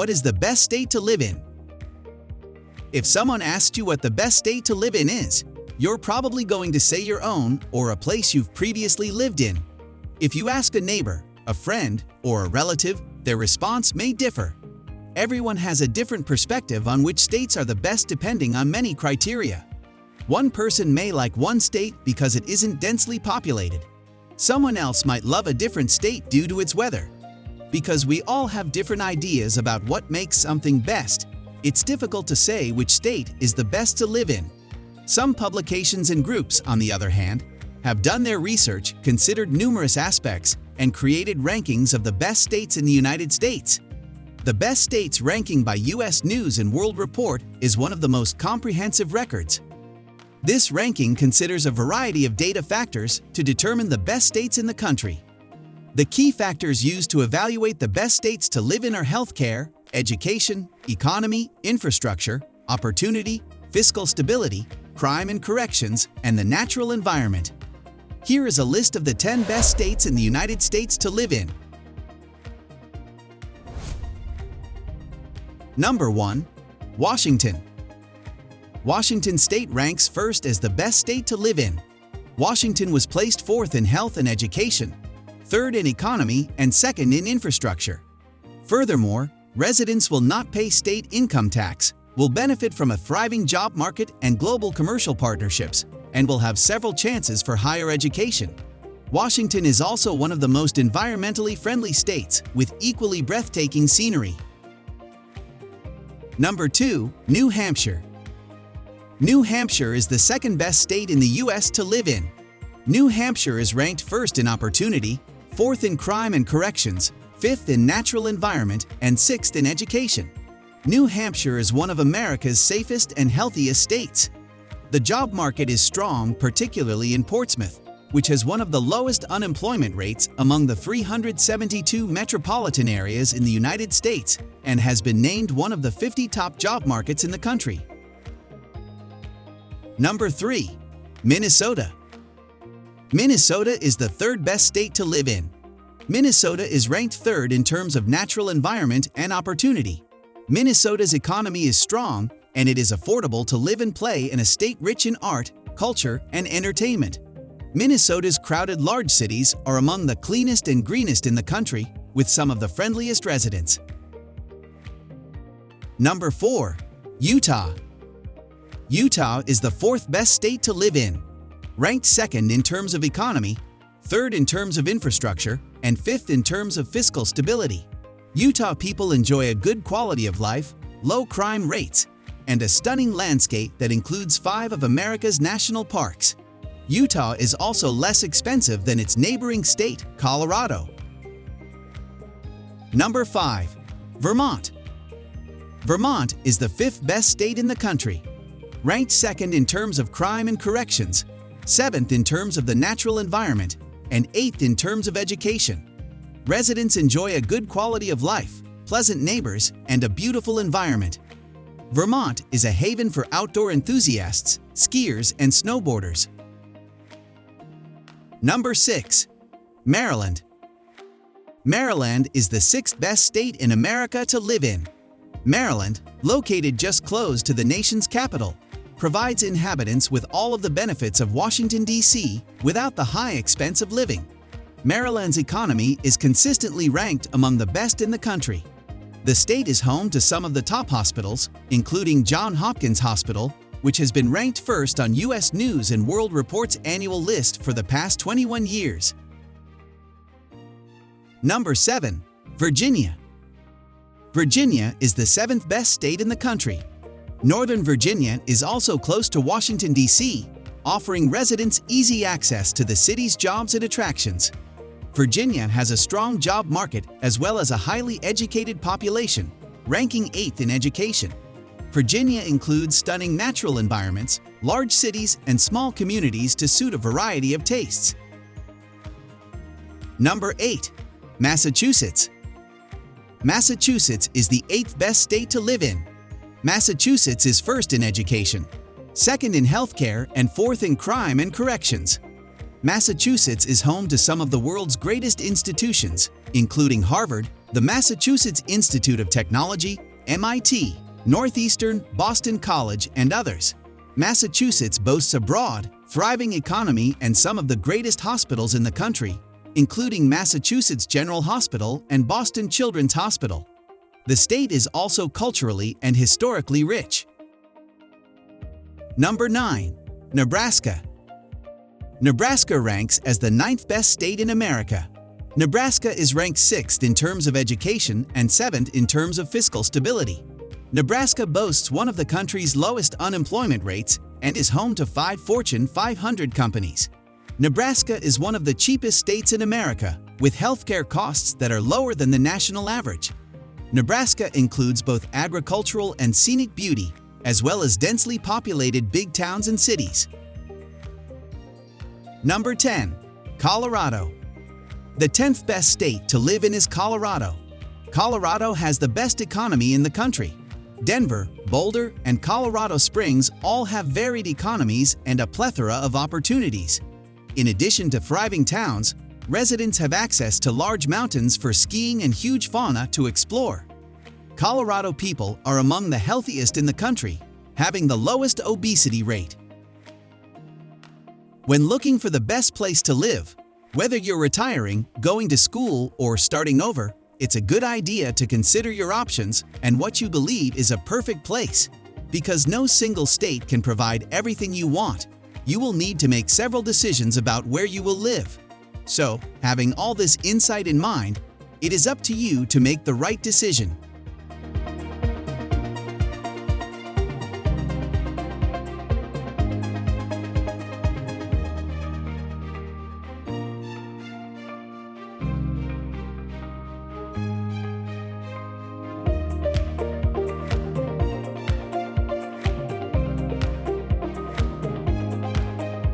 what is the best state to live in? If someone asks you what the best state to live in is, you're probably going to say your own or a place you've previously lived in. If you ask a neighbor, a friend, or a relative, their response may differ. Everyone has a different perspective on which states are the best depending on many criteria. One person may like one state because it isn't densely populated. Someone else might love a different state due to its weather. Because we all have different ideas about what makes something best, it's difficult to say which state is the best to live in. Some publications and groups, on the other hand, have done their research, considered numerous aspects, and created rankings of the best states in the United States. The Best States ranking by U.S. News & World Report is one of the most comprehensive records. This ranking considers a variety of data factors to determine the best states in the country. The key factors used to evaluate the best states to live in are healthcare, education, economy, infrastructure, opportunity, fiscal stability, crime and corrections, and the natural environment. Here is a list of the 10 best states in the United States to live in. Number 1. Washington. Washington State ranks first as the best state to live in. Washington was placed fourth in health and education, third in economy, and second in infrastructure. Furthermore, residents will not pay state income tax, will benefit from a thriving job market and global commercial partnerships, and will have several chances for higher education. Washington is also one of the most environmentally friendly states, with equally breathtaking scenery. Number 2. New Hampshire. New Hampshire is the second best state in the U.S. to live in. New Hampshire is ranked first in opportunity, fourth in crime and corrections, fifth in natural environment, and sixth in education. New Hampshire is one of America's safest and healthiest states. The job market is strong, particularly in Portsmouth, which has one of the lowest unemployment rates among the 372 metropolitan areas in the United States and has been named one of the 50 top job markets in the country. Number 3. Minnesota. Minnesota is the third best state to live in. Minnesota is ranked third in terms of natural environment and opportunity. Minnesota's economy is strong, and it is affordable to live and play in a state rich in art, culture, and entertainment. Minnesota's crowded large cities are among the cleanest and greenest in the country, with some of the friendliest residents. Number 4. Utah. Utah is the fourth best state to live in. Ranked second in terms of economy, third in terms of infrastructure, and fifth in terms of fiscal stability. Utah people enjoy a good quality of life, low crime rates, and a stunning landscape that includes 5 of America's national parks. Utah is also less expensive than its neighboring state, Colorado. Number 5. Vermont. Vermont is the fifth best state in the country. Ranked second in terms of crime and corrections, seventh in terms of the natural environment, and eighth in terms of education. Residents enjoy a good quality of life, pleasant neighbors, and a beautiful environment. Vermont is a haven for outdoor enthusiasts, skiers, and snowboarders. Number 6. Maryland. Maryland is the sixth best state in America to live in. Maryland, located just close to the nation's capital, provides inhabitants with all of the benefits of Washington, D.C. without the high expense of living. Maryland's economy is consistently ranked among the best in the country. The state is home to some of the top hospitals, including Johns Hopkins Hospital, which has been ranked first on U.S. News & World Report's annual list for the past 21 years. Number 7. Virginia. Virginia is the seventh best state in the country. Northern Virginia is also close to Washington, D.C., offering residents easy access to the city's jobs and attractions. Virginia has a strong job market as well as a highly educated population, ranking 8th in education. Virginia includes stunning natural environments, large cities, and small communities to suit a variety of tastes. Number 8. Massachusetts. Massachusetts is the 8th best state to live in. Massachusetts is first in education, second in healthcare, and fourth in crime and corrections. Massachusetts is home to some of the world's greatest institutions, including Harvard, the Massachusetts Institute of Technology, MIT, Northeastern, Boston College, and others. Massachusetts boasts a broad, thriving economy and some of the greatest hospitals in the country, including Massachusetts General Hospital and Boston Children's Hospital. The state is also culturally and historically rich. Number 9. Nebraska. Nebraska ranks as the 9th best state in America. Nebraska is ranked 6th in terms of education and 7th in terms of fiscal stability. Nebraska boasts one of the country's lowest unemployment rates and is home to 5 Fortune 500 companies. Nebraska is one of the cheapest states in America, with healthcare costs that are lower than the national average. Nebraska includes both agricultural and scenic beauty, as well as densely populated big towns and cities. Number 10. Colorado. The 10th best state to live in is Colorado. Colorado has the best economy in the country. Denver, Boulder, and Colorado Springs all have varied economies and a plethora of opportunities. In addition to thriving towns, residents have access to large mountains for skiing and huge fauna to explore. Colorado people are among the healthiest in the country, having the lowest obesity rate. When looking for the best place to live, whether you're retiring, going to school, or starting over, it's a good idea to consider your options and what you believe is a perfect place. Because no single state can provide everything you want, you will need to make several decisions about where you will live. So, having all this insight in mind, it is up to you to make the right decision.